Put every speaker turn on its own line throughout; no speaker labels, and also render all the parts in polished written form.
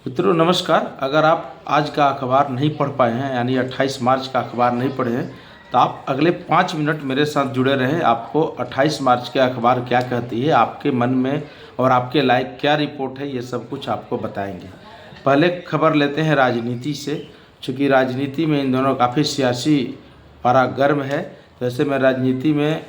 मित्रों नमस्कार। अगर आप आज का अखबार नहीं पढ़ पाए हैं यानी 28 मार्च का अखबार नहीं पढ़े हैं तो आप अगले 5 मिनट मेरे साथ जुड़े रहें। आपको 28 मार्च के अखबार क्या कहती है, आपके मन में और आपके लायक क्या रिपोर्ट है, ये सब कुछ आपको बताएंगे। पहले खबर लेते हैं राजनीति से। चूँकि राजनीति में इन दोनों काफ़ी सियासी पारा गर्म है, तो ऐसे में राजनीति में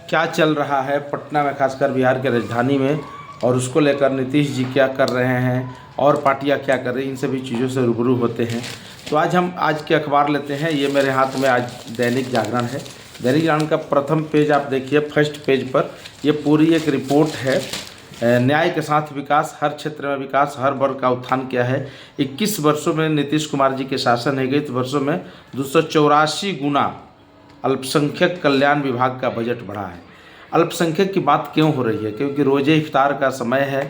क्या चल रहा है पटना में, खासकर बिहार के राजधानी में, और उसको लेकर नीतीश जी क्या कर रहे हैं और पार्टियां क्या कर रही हैं, इन सभी चीज़ों से रूबरू होते हैं। तो आज के अखबार लेते हैं। ये मेरे हाथ में आज दैनिक जागरण है। दैनिक जागरण का प्रथम पेज आप देखिए, फर्स्ट पेज पर ये पूरी एक रिपोर्ट है। न्याय के साथ विकास, हर क्षेत्र में विकास, हर वर्ग का उत्थान क्या है। 21 वर्षों में नीतीश कुमार जी के शासन है, 21 वर्षों में 284 गुना अल्पसंख्यक कल्याण विभाग का बजट बढ़ा है। अल्पसंख्यक की बात क्यों हो रही है? क्योंकि रोजे इफ्तार का समय है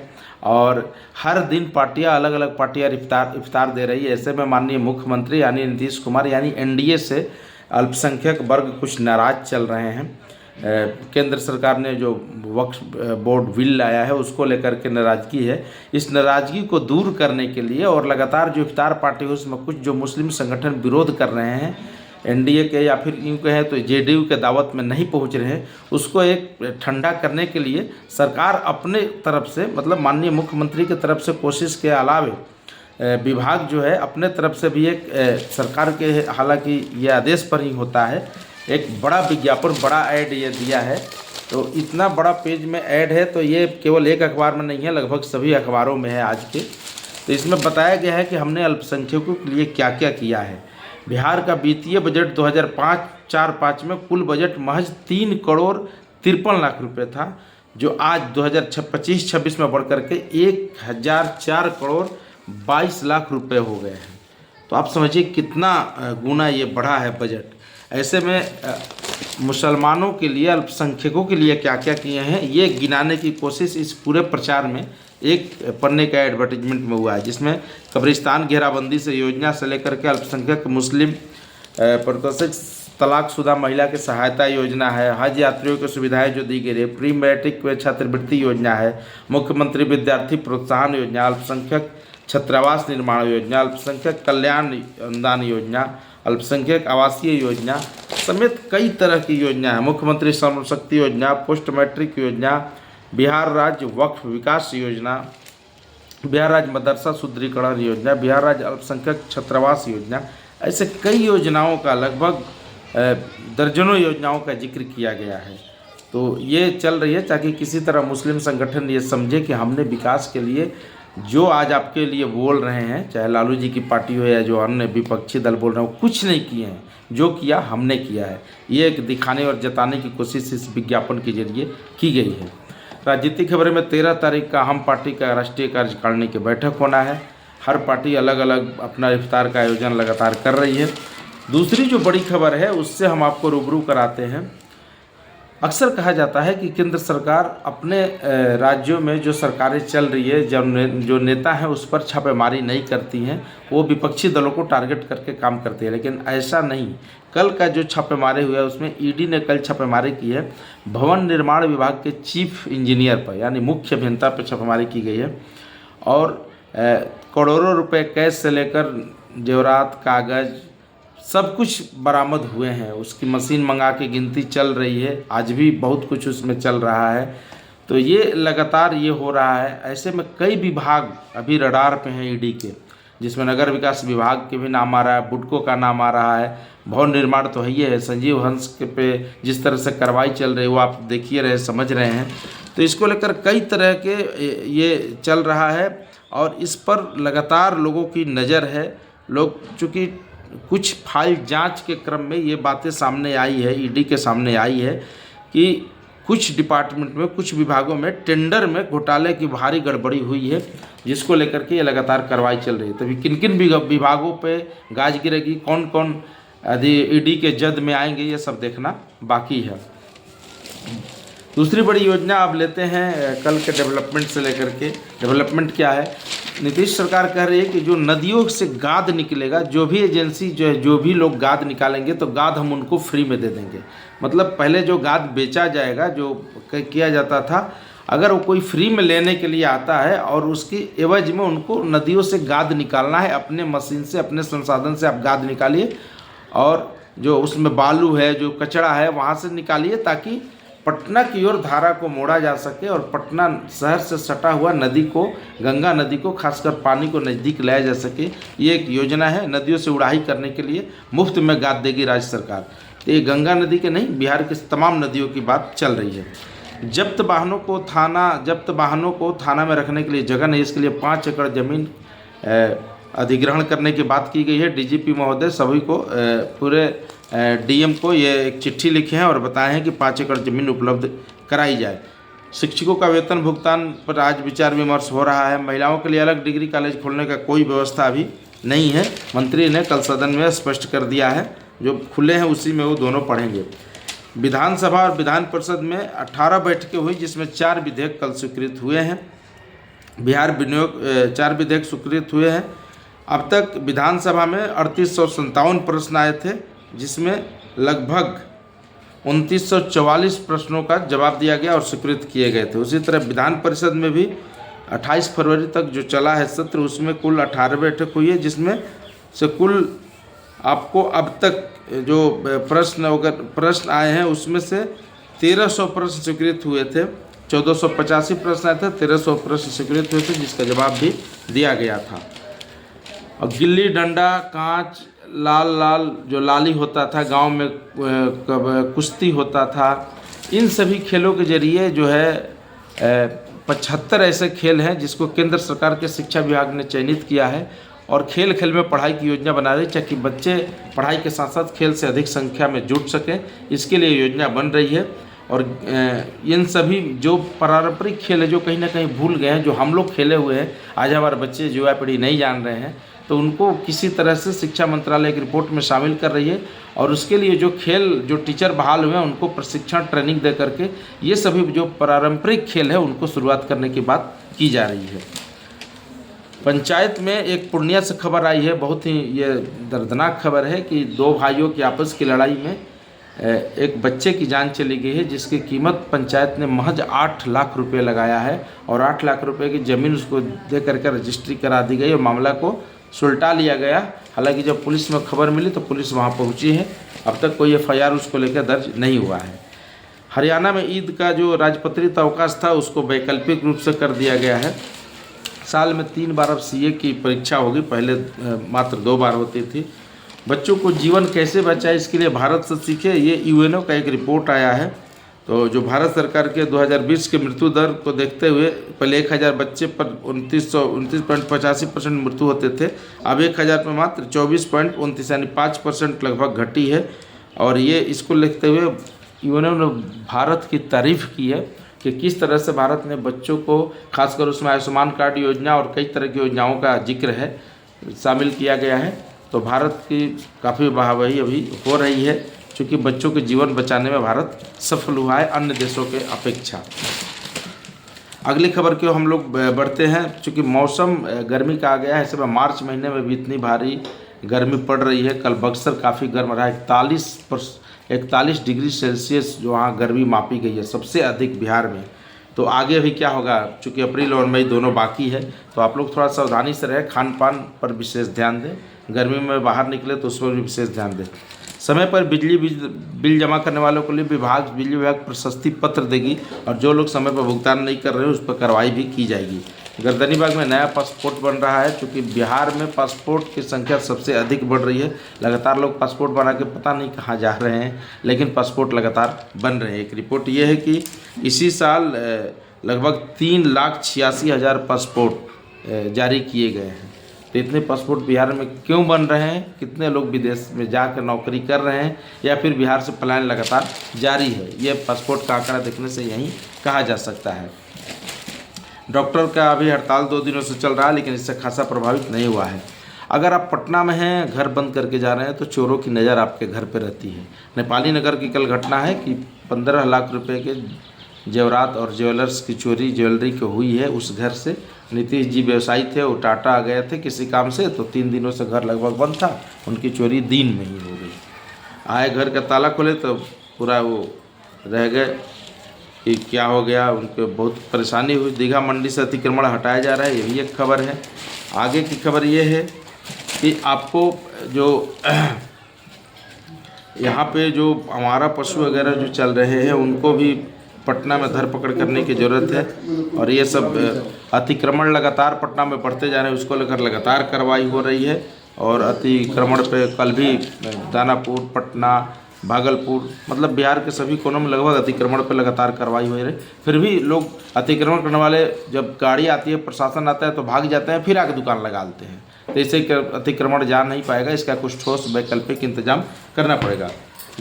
और हर दिन पार्टियां अलग अलग पार्टियां इफ्तार दे रही है। ऐसे में माननीय मुख्यमंत्री यानी नीतीश कुमार यानी एनडीए से अल्पसंख्यक वर्ग कुछ नाराज चल रहे हैं। केंद्र सरकार ने जो वक्फ बोर्ड बिल लाया है उसको लेकर के नाराज़गी है। इस नाराज़गी को दूर करने के लिए और लगातार जो इफ्तार पार्टी है उसमें कुछ जो मुस्लिम संगठन विरोध कर रहे हैं, एनडीए के या फिर यूँ कहें तो जेडीयू के दावत में नहीं पहुंच रहे हैं, उसको एक ठंडा करने के लिए सरकार अपने तरफ से, मतलब माननीय मुख्यमंत्री की तरफ से कोशिश के अलावे विभाग जो है अपने तरफ से भी एक सरकार के, हालांकि ये आदेश पर ही होता है, एक बड़ा विज्ञापन, बड़ा ऐड ये दिया है। तो इतना बड़ा पेज में ऐड है, तो ये केवल एक अखबार में नहीं है, लगभग सभी अखबारों में है आज के। तो इसमें बताया गया है कि हमने अल्पसंख्यकों के लिए क्या क्या किया है। बिहार का वित्तीय बजट 2005 में कुल बजट महज 3 करोड़ 53 लाख रुपए था, जो आज 2025-26 में बढ़कर के 1004 करोड़ 22 लाख रुपए हो गए हैं। तो आप समझिए कितना गुना ये बढ़ा है बजट। ऐसे में मुसलमानों के लिए, अल्पसंख्यकों के लिए क्या क्या किए हैं ये गिनाने की कोशिश इस पूरे प्रचार में एक पन्ने का एडवर्टीजमेंट में हुआ है, जिसमें कब्रिस्तान घेराबंदी से योजना से लेकर के अल्पसंख्यक मुस्लिम प्रताड़ित तलाकशुदा महिला की सहायता योजना है, हज यात्रियों की सुविधाएं जो दी गई है, प्री मैट्रिक छात्रवृत्ति योजना है, मुख्यमंत्री विद्यार्थी प्रोत्साहन योजना, अल्पसंख्यक छात्रावास निर्माण योजना, अल्पसंख्यक कल्याण अनुदान योजना, अल्पसंख्यक आवासीय योजना समेत कई तरह की योजना है, मुख्यमंत्री श्रम शक्ति योजना, पोस्ट मैट्रिक योजना, बिहार राज्य वक्फ विकास योजना, बिहार राज्य मदरसा सुदृढ़ीकरण योजना, बिहार राज्य अल्पसंख्यक छात्रावास योजना, ऐसे कई योजनाओं का, लगभग दर्जनों योजनाओं का जिक्र किया गया है। तो ये चल रही है ताकि किसी तरह मुस्लिम संगठन ये समझे कि हमने विकास के लिए जो आज आपके लिए बोल रहे हैं, चाहे लालू जी की पार्टी हो या जो अन्य विपक्षी दल बोल रहे हो, कुछ नहीं किए हैं, जो किया हमने किया है। ये एक दिखाने और जताने की कोशिश इस विज्ञापन के जरिए की गई है। राजनीतिक खबरें में 13 तारीख का हम पार्टी का राष्ट्रीय कार्यकारिणी की बैठक होना है। हर पार्टी अलग अलग अपना इफ्तार का आयोजन लगातार कर रही है। दूसरी जो बड़ी खबर है उससे हम आपको रूबरू कराते हैं। अक्सर कहा जाता है कि केंद्र सरकार अपने राज्यों में जो सरकारें चल रही है, जो नेता हैं उस पर छापेमारी नहीं करती हैं, वो विपक्षी दलों को टारगेट करके काम करती है, लेकिन ऐसा नहीं। कल का जो छापेमारी हुआ है उसमें ईडी ने कल छापेमारी की है भवन निर्माण विभाग के चीफ इंजीनियर पर, यानी मुख्य अभियंता पर छापेमारी की गई है और करोड़ों रुपए कैश से लेकर जेवरात, कागज़ सब कुछ बरामद हुए हैं। उसकी मशीन मंगा के गिनती चल रही है, आज भी बहुत कुछ उसमें चल रहा है। तो ये लगातार ये हो रहा है। ऐसे में कई विभाग अभी रडार पे हैं ईडी के, जिसमें नगर विकास विभाग के भी नाम आ रहा है, बुडको का नाम आ रहा है, भवन निर्माण तो है, संजीव हंस के पे जिस तरह से कार्रवाई चल रही है वो आप देखिए रहे, समझ रहे हैं। तो इसको लेकर कई तरह के ये चल रहा है और इस पर लगातार लोगों की नज़र है। लोग चूँकि कुछ फाइल जांच के क्रम में ये बातें सामने आई है, ईडी के सामने आई है कि कुछ डिपार्टमेंट में, कुछ विभागों में टेंडर में घोटाले की भारी गड़बड़ी हुई है, जिसको लेकर के ये लगातार कार्रवाई चल रही है। तभी किन किन विभागों पे गाज गिरेगी, कौन कौन ईडी के जद में आएंगे, ये सब देखना बाकी है। दूसरी बड़ी योजना आप लेते हैं कल के डेवलपमेंट से लेकर के। डेवलपमेंट क्या है? नीतीश सरकार कह रही है कि जो नदियों से गाद निकलेगा, जो भी एजेंसी जो है, जो भी लोग गाद निकालेंगे तो गाद हम उनको फ्री में दे देंगे। मतलब पहले जो गाद बेचा जाएगा, जो किया जाता था, अगर वो कोई फ्री में लेने के लिए आता है और उसकी एवज में उनको नदियों से गाद निकालना है, अपने मशीन से, अपने संसाधन से आप गाद निकालिए और जो उसमें बालू है, जो कचरा है, वहाँ से निकालिए ताकि पटना की ओर धारा को मोड़ा जा सके और पटना शहर से सटा हुआ नदी को, गंगा नदी को, खासकर पानी को नज़दीक लाया जा सके। ये एक योजना है। नदियों से उड़ाही करने के लिए मुफ्त में गाद देगी राज्य सरकार। तो ये गंगा नदी के नहीं, बिहार की तमाम नदियों की बात चल रही है। जब्त वाहनों को थाना में रखने के लिए जगह नहीं, इसके लिए 5 एकड़ जमीन अधिग्रहण करने की बात की गई है। डीजीपी महोदय सभी को, पूरे डीएम को ये एक चिट्ठी लिखे हैं और बताए हैं कि 5 एकड़ जमीन उपलब्ध कराई जाए। शिक्षकों का वेतन भुगतान पर आज विचार विमर्श हो रहा है। महिलाओं के लिए अलग डिग्री कॉलेज खोलने का कोई व्यवस्था अभी नहीं है। मंत्री ने कल सदन में स्पष्ट कर दिया है, जो खुले हैं उसी में वो दोनों पढ़ेंगे। विधानसभा और विधान परिषद में 18 बैठकें हुई, जिसमें 4 विधेयक कल स्वीकृत हुए हैं। 4 विधेयक स्वीकृत हुए हैं। अब तक विधानसभा में 3857 प्रश्न आए थे, जिसमें लगभग 2944 प्रश्नों का जवाब दिया गया और स्वीकृत किए गए थे। उसी तरह विधान परिषद में भी 28 फरवरी तक जो चला है सत्र, उसमें कुल 18 बैठक हुई है, जिसमें से कुल आपको अब तक जो प्रश्न आए हैं उसमें से 1300 प्रश्न स्वीकृत हुए थे। 1485 प्रश्न आए थे, 1300 प्रश्न स्वीकृत हुए थे, जिसका जवाब भी दिया गया था। और गिल्ली डंडा, कांच, लाल जो लाली होता था, गांव में कुश्ती होता था, इन सभी खेलों के जरिए जो है 75 ऐसे खेल हैं जिसको केंद्र सरकार के शिक्षा विभाग ने चयनित किया है और खेल खेल में पढ़ाई की योजना बना रही है, ताकि बच्चे पढ़ाई के साथ साथ खेल से अधिक संख्या में जुड़ सकें। इसके लिए योजना बन रही है। और इन सभी जो पारंपरिक खेल है जो कहीं ना कहीं भूल गए हैं, जो हम लोग खेले हुए हैं, आज हमारे बच्चे युवा पीढ़ी नहीं जान रहे हैं, तो उनको किसी तरह से शिक्षा मंत्रालय की रिपोर्ट में शामिल कर रही है। और उसके लिए जो टीचर बहाल हुए हैं उनको प्रशिक्षण ट्रेनिंग दे करके ये सभी जो पारंपरिक खेल है उनको शुरुआत करने की बात की जा रही है। पंचायत में एक पूर्णिया से खबर आई है, बहुत ही ये दर्दनाक खबर है कि 2 भाइयों की आपस की लड़ाई में एक बच्चे की जान चली गई है, जिसकी कीमत पंचायत ने महज 8 लाख रुपए लगाया है और 8 लाख रुपए की ज़मीन उसको दे करके रजिस्ट्री करा दी गई और मामला को सुलटा लिया गया। हालांकि जब पुलिस में खबर मिली तो पुलिस वहां पहुंची है। अब तक कोई एफआईआर उसको लेकर दर्ज नहीं हुआ है। हरियाणा में ईद का जो राजपत्रित अवकाश था उसको वैकल्पिक रूप से कर दिया गया है। साल में 3 बार अब सीए की परीक्षा होगी, पहले मात्र 2 बार होती थी। बच्चों को जीवन कैसे बचाए, इसके लिए भारत से सीखे, ये यूएनओ का एक रिपोर्ट आया है। तो जो भारत सरकार के 2020 के मृत्यु दर को देखते हुए पहले 1000 बच्चे पर 29.85% मृत्यु होते थे, अब 1000 पर मात्र 24.29 यानी 5% लगभग घटी है। और ये इसको लिखते हुए यूएनओ ने भारत की तारीफ़ की है कि किस तरह से भारत ने बच्चों को, खासकर उसमें आयुष्मान कार्ड योजना और कई तरह की योजनाओं का जिक्र है, शामिल किया गया है। तो भारत की काफ़ी वाहवाही अभी हो रही है, क्योंकि बच्चों के जीवन बचाने में भारत सफल हुआ है अन्य देशों के अपेक्षा। अगली खबर की हम लोग बढ़ते हैं। चूँकि मौसम गर्मी का आ गया है, इस समय मार्च महीने में भी इतनी भारी गर्मी पड़ रही है। कल बक्सर काफ़ी गर्म रहा, 41 डिग्री सेल्सियस जो वहाँ गर्मी मापी गई है, सबसे अधिक बिहार में। तो आगे भी क्या होगा, चूँकि अप्रैल और मई दोनों बाकी है, तो आप लोग थोड़ा सावधानी से रहें, खान पान पर विशेष ध्यान दें। गर्मी में बाहर निकले तो उस पर भी विशेष ध्यान दें। समय पर बिजली बिल जमा करने वालों के लिए बिजली विभाग प्रशस्ति पत्र देगी और जो लोग समय पर भुगतान नहीं कर रहे हैं उस पर कार्रवाई भी की जाएगी। गर्दनीबाग में नया पासपोर्ट बन रहा है, क्योंकि बिहार में पासपोर्ट की संख्या सबसे अधिक बढ़ रही है। लगातार लोग पासपोर्ट बना के पता नहीं कहाँ जा रहे हैं, लेकिन पासपोर्ट लगातार बन रहे हैं। एक रिपोर्ट ये है कि इसी साल लगभग 3,86,000 पासपोर्ट जारी किए गए हैं। तो इतने पासपोर्ट बिहार में क्यों बन रहे हैं, कितने लोग विदेश में जाकर नौकरी कर रहे हैं, या फिर बिहार से पलायन लगातार जारी है, ये पासपोर्ट का आंकड़ा देखने से यही कहा जा सकता है। डॉक्टर का अभी हड़ताल 2 दिनों से चल रहा है, लेकिन इससे खासा प्रभावित नहीं हुआ है। अगर आप पटना में हैं, घर बंद करके जा रहे हैं, तो चोरों की नज़र आपके घर पर रहती है। नेपाली नगर की कल घटना है कि 15 लाख रुपये के जेवरात और ज्वेलर्स की चोरी ज्वेलरी की हुई है उस घर से। नीतीश जी व्यवसायी थे, वो टाटा गए थे किसी काम से, तो 3 दिनों से घर लगभग बंद था, उनकी चोरी दिन में ही हो गई। आए घर का ताला खोले तो पूरा वो रह गए कि क्या हो गया, उनको बहुत परेशानी हुई। दीघा मंडी से अतिक्रमण हटाया जा रहा है, ये भी एक खबर है। आगे की खबर ये है कि आपको जो यहाँ पे जो हमारा पशु वगैरह जो चल रहे हैं उनको भी पटना में धरपकड़ करने की ज़रूरत है। और ये सब अतिक्रमण लगातार पटना में बढ़ते जा रहे हैं, उसको लेकर लगातार कार्रवाई हो रही है। और अतिक्रमण पे कल भी दानापुर, पटना, भागलपुर, मतलब बिहार के सभी कोनों में लगभग अतिक्रमण पे लगातार कार्रवाई हो रही है। फिर भी लोग अतिक्रमण करने वाले, जब गाड़ी आती है, प्रशासन आता है तो भाग जाते हैं, फिर आके दुकान लगा देते हैं। तो इससे अतिक्रमण जा नहीं पाएगा, इसका कुछ ठोस वैकल्पिक इंतजाम करना पड़ेगा।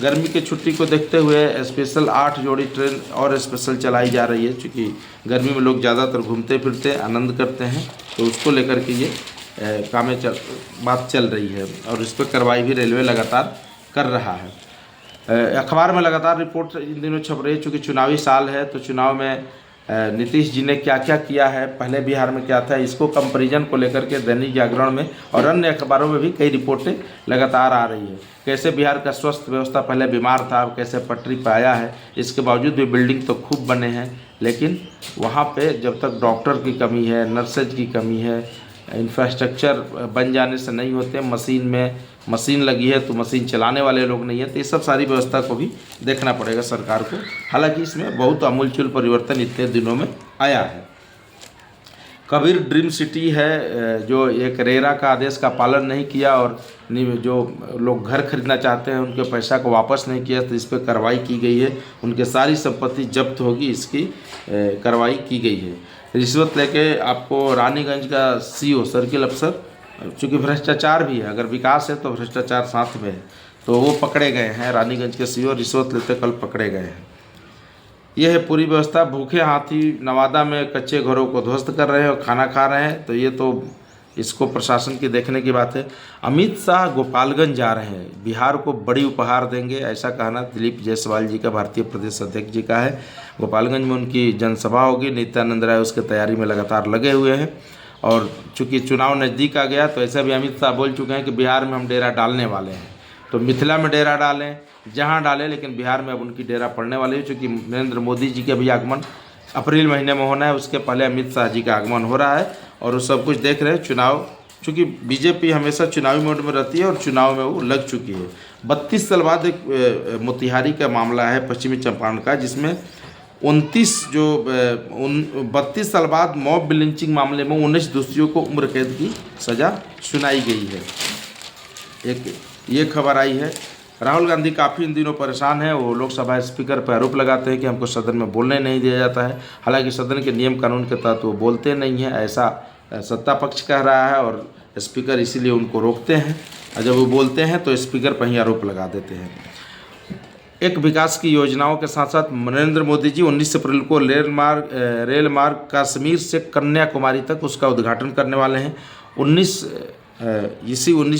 गर्मी की छुट्टी को देखते हुए स्पेशल 8 जोड़ी ट्रेन और स्पेशल चलाई जा रही है, क्योंकि गर्मी में लोग ज़्यादातर घूमते फिरते आनंद करते हैं, तो उसको लेकर के ये बात चल रही है। और इस पर कार्रवाई भी रेलवे लगातार कर रहा है। अखबार में लगातार रिपोर्ट इन दिनों छप रही है, चूँकि चुनावी साल है, तो चुनाव में नीतीश जी ने क्या क्या किया है, पहले बिहार में क्या था, इसको कंपैरिजन को लेकर के दैनिक जागरण में और अन्य अखबारों में भी कई रिपोर्टें लगातार आ रही है। कैसे बिहार का स्वास्थ्य व्यवस्था पहले बीमार था, अब कैसे पटरी पर आया है। इसके बावजूद भी बिल्डिंग तो खूब बने हैं, लेकिन वहाँ पे जब तक डॉक्टर की कमी है, नर्सेज की कमी है, इंफ्रास्ट्रक्चर बन जाने से नहीं होते, मशीन लगी है तो मशीन चलाने वाले लोग नहीं है, तो ये सब सारी व्यवस्था को भी देखना पड़ेगा सरकार को। हालांकि इसमें बहुत आमूलचूल परिवर्तन इतने दिनों में आया है। कबीर ड्रीम सिटी है, जो एक रेरा का आदेश का पालन नहीं किया और जो लोग घर खरीदना चाहते हैं उनके पैसा को वापस नहीं किया, तो इस पर कार्रवाई की गई है। उनके सारी संपत्ति जब्त होगी, इसकी कार्रवाई की गई है। रिश्वत लेके आपको रानीगंज का सीओ सर्किल अफसर, चूँकि भ्रष्टाचार भी है, अगर विकास है तो भ्रष्टाचार साथ में है, तो वो पकड़े गए हैं। रानीगंज के सीओ रिश्वत लेते कल पकड़े गए हैं। यह है पूरी व्यवस्था। भूखे हाथी नवादा में कच्चे घरों को ध्वस्त कर रहे हैं और खाना खा रहे हैं, तो ये तो इसको प्रशासन की देखने की बात है। अमित शाह गोपालगंज जा रहे हैं, बिहार को बड़ी उपहार देंगे, ऐसा कहना दिलीप जायसवाल जी का, भारतीय प्रदेश अध्यक्ष जी का है। गोपालगंज में उनकी जनसभा होगी, नित्यानंद राय उसके तैयारी में लगातार लगे हुए हैं। और चूँकि चुनाव नज़दीक आ गया, तो ऐसा भी अमित शाह बोल चुके हैं कि बिहार में हम डेरा डालने वाले हैं, तो मिथिला में डेरा डालें, जहाँ डालें, लेकिन बिहार में अब उनकी डेरा पड़ने वाली है। चूँकि नरेंद्र मोदी जी का भी आगमन अप्रैल महीने में होना है, उसके पहले अमित शाह जी का आगमन हो रहा है और वो सब कुछ देख रहे हैं। चुनाव, चूँकि बीजेपी हमेशा चुनावी मोड में रहती है और चुनाव में वो लग चुकी है। 32 साल बाद एक मोतिहारी का मामला है पश्चिमी चंपारण का, जिसमें 32 साल बाद मॉब लिंचिंग मामले में 19 दोषियों को उम्र कैद की सज़ा सुनाई गई है। एक ये खबर आई है। राहुल गांधी काफ़ी इन दिनों परेशान हैं। वो लोकसभा स्पीकर पर आरोप लगाते हैं कि हमको सदन में बोलने नहीं दिया जाता है। हालांकि सदन के नियम कानून के तहत वो बोलते नहीं हैं, ऐसा सत्ता पक्ष कह रहा है और स्पीकर इसीलिए उनको रोकते हैं, और जब वो बोलते हैं तो स्पीकर पर ही आरोप लगा देते हैं। एक विकास की योजनाओं के साथ साथ नरेंद्र मोदी जी 19 अप्रैल को रेल मार्ग कश्मीर से कन्याकुमारी तक उसका उद्घाटन करने वाले हैं। 19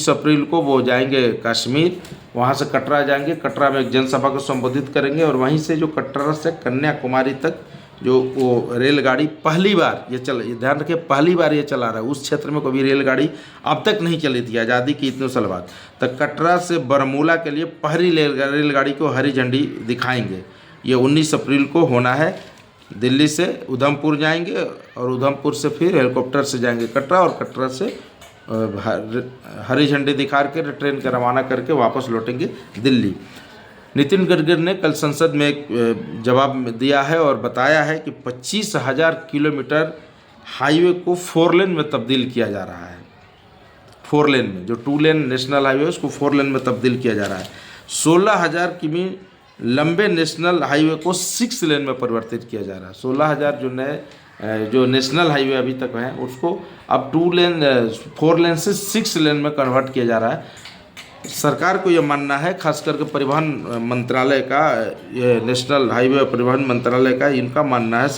अप्रैल को वो जाएंगे कश्मीर, वहाँ से कटरा जाएंगे, कटरा में एक जनसभा को संबोधित करेंगे और वहीं से जो कटरा से कन्याकुमारी तक जो वो रेलगाड़ी पहली बार ये ध्यान रखिए, पहली बार ये चला रहा है। उस क्षेत्र में कोई रेलगाड़ी अब तक नहीं चली थी आज़ादी की इतने साल बाद। तो कटरा से बरमूला के लिए पहली रेलगाड़ी को हरी झंडी दिखाएंगे। ये 19 अप्रैल को होना है। दिल्ली से उधमपुर जाएंगे और उधमपुर से फिर हेलीकॉप्टर से जाएंगे कटरा, और कटरा से हरी झंडी दिखा के ट्रेन का रवाना करके वापस लौटेंगे दिल्ली। नितिन गडकरी ने कल संसद में एक जवाब दिया है और बताया है कि 25,000 किलोमीटर हाईवे को 4 लेन में तब्दील किया जा रहा है। 4 लेन में, जो 2 लेन नेशनल हाईवे उसको 4 लेन में तब्दील किया जा रहा है। 16,000 किमी लंबे नेशनल हाईवे को 6 लेन में परिवर्तित किया जा रहा है। 16,000 जो नेशनल हाईवे अभी तक हैं उसको अब 4 लेन से 6 लेन में कन्वर्ट किया जा रहा है। सरकार को यह मानना है, खास करके परिवहन मंत्रालय का, ये नेशनल हाईवे परिवहन मंत्रालय का, इनका मानना है,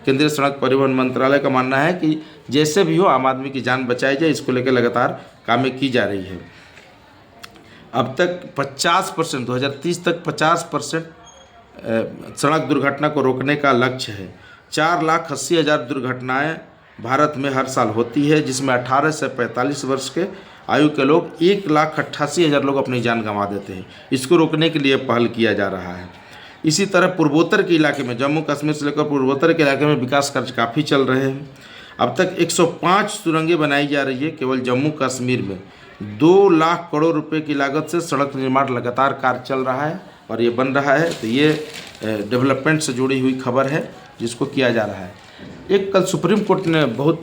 केंद्रीय सड़क परिवहन मंत्रालय का मानना है कि जैसे भी हो आम आदमी की जान बचाई जाए, इसको लेकर लगातार कामें की जा रही है। अब तक 50%, 2030 तक 50% सड़क दुर्घटना को रोकने का लक्ष्य है। 4,80,000 दुर्घटनाएं भारत में हर साल होती है, जिसमें 18 से 45 वर्ष के आयु के लोग 1,88,000 लोग अपनी जान गंवा देते हैं। इसको रोकने के लिए पहल किया जा रहा है। इसी तरह पूर्वोत्तर के इलाके में, जम्मू कश्मीर से लेकर पूर्वोत्तर के इलाके में विकास कार्य काफ़ी चल रहे हैं। अब तक 105 सुरंगें बनाई जा रही है केवल जम्मू कश्मीर में। 2 लाख करोड़ रुपए की लागत से सड़क निर्माण लगातार कार्य चल रहा है और ये बन रहा है। तो ये डेवलपमेंट से जुड़ी हुई खबर है जिसको किया जा रहा है। एक कल सुप्रीम कोर्ट ने बहुत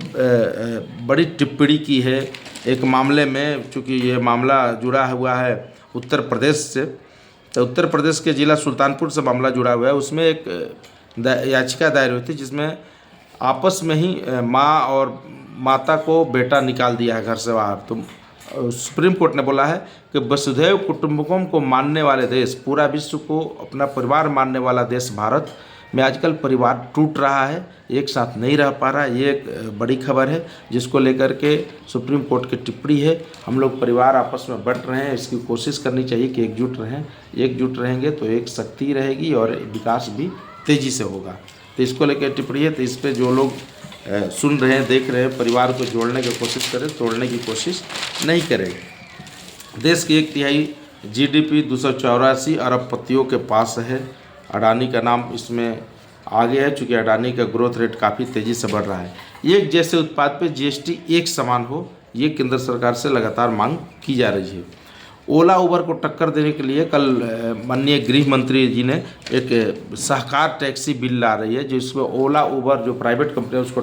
बड़ी टिप्पणी की है एक मामले में, चूँकि ये मामला जुड़ा हुआ है उत्तर प्रदेश से। तो उत्तर प्रदेश के ज़िला सुल्तानपुर से मामला जुड़ा हुआ है। उसमें एक याचिका दायर हुई थी जिसमें आपस में ही माँ और माता को बेटा निकाल दिया है घर से बाहर। तो सुप्रीम कोर्ट ने बोला है कि वसुधैव कुटुंबकम को मानने वाले देश, पूरा विश्व को अपना परिवार मानने वाला देश भारत में आजकल परिवार टूट रहा है, एक साथ नहीं रह पा रहा है। ये एक बड़ी खबर है जिसको लेकर के सुप्रीम कोर्ट की टिप्पणी है। हम लोग परिवार आपस में बंट रहे हैं, इसकी कोशिश करनी चाहिए कि एकजुट रहें। एकजुट रहेंगे तो एक शक्ति रहेगी और विकास भी तेज़ी से होगा। तो इसको लेकर टिप्पणी है। तो इस पर जो लोग सुन रहे हैं, देख रहे हैं, परिवार को जोड़ने की कोशिश करें, तोड़ने की कोशिश नहीं करें। देश की 1/3 GDP 284 अरबपतियों के पास है। अडानी का नाम इसमें आगे है चूँकि अडानी का ग्रोथ रेट काफ़ी तेज़ी से बढ़ रहा है। एक जैसे उत्पाद पे GST एक समान हो, ये केंद्र सरकार से लगातार मांग की जा रही है। ओला उबर को टक्कर देने के लिए कल माननीय गृह मंत्री जी ने एक सहकार टैक्सी बिल ला रही है जिसमें ओला उबर जो प्राइवेट कंपनी है उसको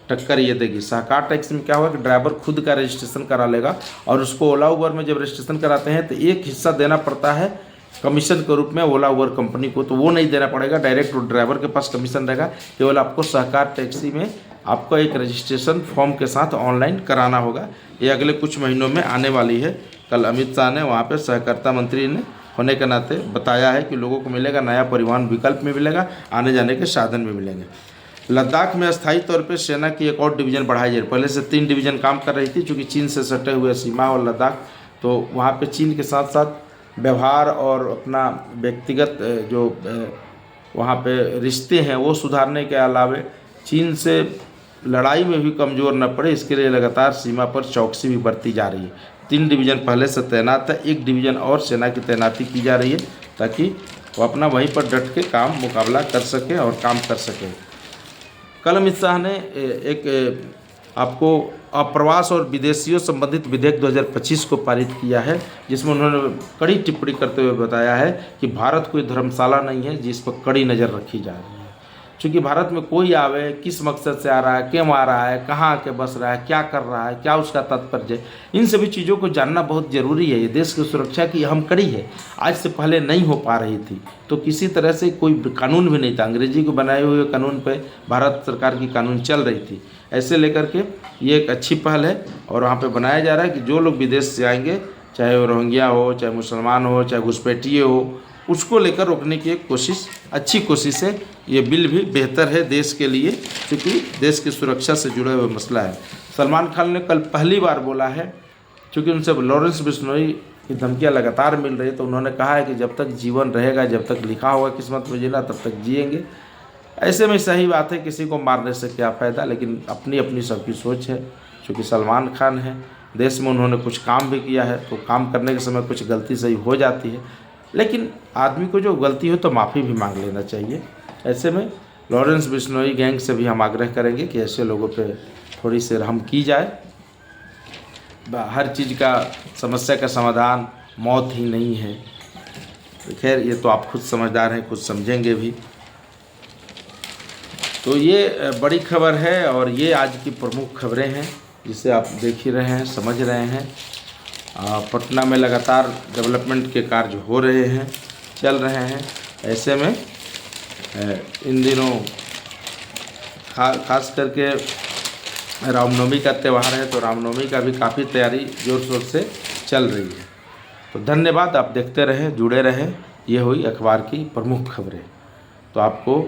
टक्कर ये देगी। सहकार टैक्सी में क्या होगा कि ड्राइवर खुद का रजिस्ट्रेशन करा लेगा और उसको ओला उबर में जब रजिस्ट्रेशन कराते हैं तो एक हिस्सा देना पड़ता है कमीशन के रूप में ओला उबर कंपनी को, तो वो नहीं देना पड़ेगा, डायरेक्ट ड्राइवर के पास कमीशन रहेगा। केवल आपको सहकार टैक्सी में आपको एक रजिस्ट्रेशन फॉर्म के साथ ऑनलाइन कराना होगा। ये अगले कुछ महीनों में आने वाली है। कल अमित शाह ने वहाँ पे सहकारिता मंत्री ने होने के नाते बताया है कि लोगों को मिलेगा नया परिवहन विकल्प में मिलेगा, आने जाने के साधन में मिलेंगे। लद्दाख में अस्थायी तौर पे सेना की एक और डिवीज़न बढ़ाई जा रही है। पहले से 3 डिवीज़न काम कर रही थी चूँकि चीन से सटे हुए सीमा और लद्दाख, तो वहाँ पे चीन के साथ साथ व्यवहार और अपना व्यक्तिगत जो वहाँ पे रिश्ते हैं वो सुधारने के अलावे चीन से लड़ाई में भी कमज़ोर न पड़े, इसके लिए लगातार सीमा पर चौकसी भी बढ़ती जा रही है। 3 डिवीज़न पहले से तैनात है, 1 डिवीज़न और सेना की तैनाती की जा रही है ताकि वो अपना वहीं पर डट के काम मुकाबला कर सके और काम कर सके। कल अमित शाह ने एक आपको अप्रवास और विदेशियों संबंधित विधेयक 2025 को पारित किया है जिसमें उन्होंने कड़ी टिप्पणी करते हुए बताया है कि भारत कोई धर्मशाला नहीं है जिस पर कड़ी नज़र रखी जा रही है। क्योंकि भारत में कोई आवे, किस मकसद से आ रहा है, क्यों आ रहा है, कहाँ आके बस रहा है, क्या कर रहा है, क्या उसका तात्पर्य है, इन सभी चीज़ों को जानना बहुत ज़रूरी है। ये देश की सुरक्षा की अहम कड़ी है, आज से पहले नहीं हो पा रही थी। तो किसी तरह से कोई कानून भी नहीं था, अंग्रेजी को बनाए हुए कानून पे भारत सरकार की कानून चल रही थी। ऐसे लेकर के ये एक अच्छी पहल है और वहाँ पे बनाया जा रहा है कि जो लोग विदेश से आएंगे, चाहे वो रोहिंग्या हो, चाहे मुसलमान हो, चाहे घुसपैठिए हो, उसको लेकर रोकने की एक कोशिश, अच्छी कोशिश है। ये बिल भी बेहतर है देश के लिए क्योंकि देश की सुरक्षा से जुड़े हुए मसला है। सलमान खान ने कल पहली बार बोला है, क्योंकि उनसे लॉरेंस बिश्नोई की धमकियाँ लगातार मिल रही है, तो उन्होंने कहा है कि जब तक जीवन रहेगा, जब तक लिखा होगा किस्मत में जीना, तब तक जिएंगे। ऐसे में सही बात है, किसी को मारने से क्या फ़ायदा, लेकिन अपनी अपनी सबकी सोच है। क्योंकि सलमान खान है, देश में उन्होंने कुछ काम भी किया है, तो काम करने के समय कुछ गलती सही हो जाती है, लेकिन आदमी को जो गलती हो तो माफ़ी भी मांग लेना चाहिए। ऐसे में लॉरेंस बिश्नोई गैंग से भी हम आग्रह करेंगे कि ऐसे लोगों पे थोड़ी सी रहम की जाए। हर चीज़ का समस्या का समाधान मौत ही नहीं है। खैर, ये तो आप खुद समझदार हैं, खुद समझेंगे भी। तो ये बड़ी खबर है और ये आज की प्रमुख खबरें हैं जिसे आप देख ही रहे हैं, समझ रहे हैं। पटना में लगातार डेवलपमेंट के कार्य हो रहे हैं, चल रहे हैं। ऐसे में इन दिनों खास करके रामनवमी का त्यौहार है, तो रामनवमी का भी काफ़ी तैयारी ज़ोर शोर से चल रही है। तो धन्यवाद, आप देखते रहें, जुड़े रहें। ये हुई अखबार की प्रमुख खबरें। तो आपको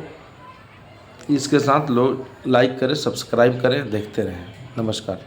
इसके साथ लोग लाइक करें, सब्सक्राइब करें, देखते रहें। नमस्कार।